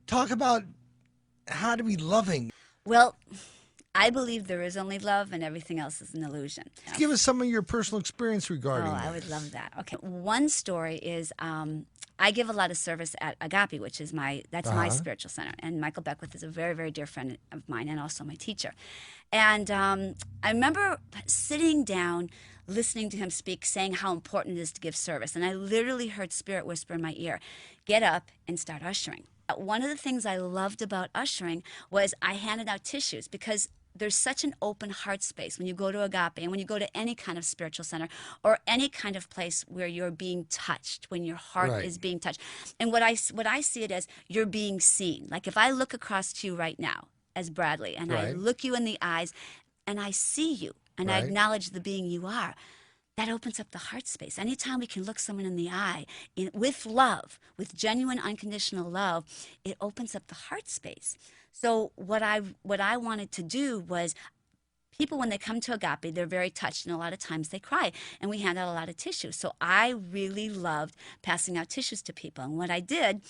Talk about how to be loving. Well, I believe there is only love and everything else is an illusion. Give us some of your personal experience Oh, regarding I would this. love that. Okay. One story is I give a lot of service at Agape, which is that's my Uh-huh. spiritual center. And Michael Beckwith is a very, very dear friend of mine and also my teacher. And I remember sitting down, listening to him speak, saying how important it is to give service. And I literally heard Spirit whisper in my ear, get up and start ushering. One of the things I loved about ushering was I handed out tissues because there's such an open heart space when you go to Agape and when you go to any kind of spiritual center or any kind of place where you're being touched, when your heart Right. is being touched. And what I see it as, you're being seen. Like if I look across to you right now as Bradley and I Right. look you in the eyes and I see you and I Right. acknowledge the being you are, that opens up the heart space. Anytime we can look someone in the eye with love, with genuine, unconditional love, it opens up the heart space. So what I wanted to do was, people when they come to Agape, they're very touched, and a lot of times they cry, and we hand out a lot of tissues. So I really loved passing out tissues to people, and what I did,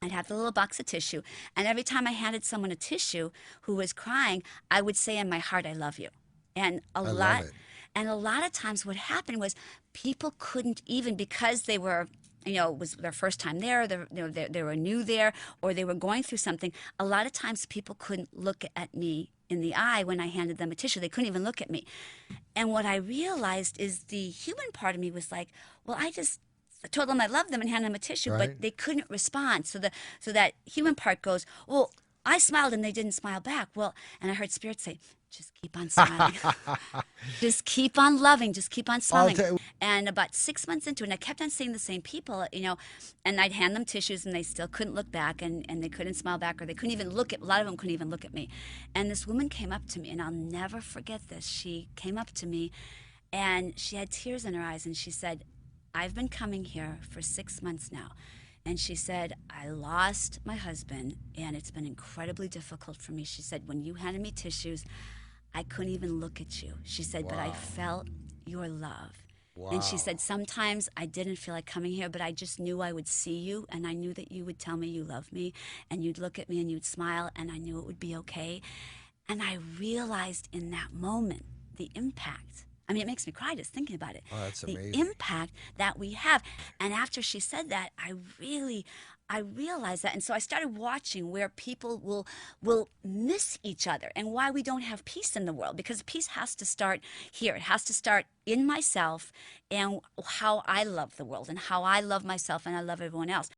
I'd have the little box of tissue, and every time I handed someone a tissue who was crying, I would say in my heart, I love you. And a I love lot it. and a lot of times what happened was people couldn't, even because they were, it was their first time there, they were new there, or they were going through something. A lot of times people couldn't look at me in the eye when I handed them a tissue. They couldn't even look at me. And what I realized is the human part of me was like, well, I just told them I loved them and handed them a tissue, Right. but they couldn't respond. So that human part goes, well, I smiled and they didn't smile back. Well, and I heard Spirit say, just keep on smiling. Just keep on loving. Just keep on I'll smiling. tell you. And about 6 months into it, and I kept on seeing the same people, and I'd hand them tissues and they still couldn't look back and they couldn't smile back, or they couldn't even look at, a lot of them couldn't even look at me. And this woman came up to me, and I'll never forget this. She came up to me and she had tears in her eyes, and she said, I've been coming here for 6 months now. And she said, I lost my husband, and it's been incredibly difficult for me. She said, when you handed me tissues, I couldn't even look at you. She said, but I Wow. felt your love. And she Wow. said, sometimes I didn't feel like coming here, but I just knew I would see you, and I knew that you would tell me you love me, and you'd look at me and you'd smile, and I knew it would be okay. And I realized in that moment the impact. I mean, it makes me cry just thinking about it. Oh, that's The amazing. impact that we have. And after she said that, I realized that. And so I started watching where people will miss each other and why we don't have peace in the world. Because peace has to start here. It has to start in myself and how I love the world and how I love myself and I love everyone else.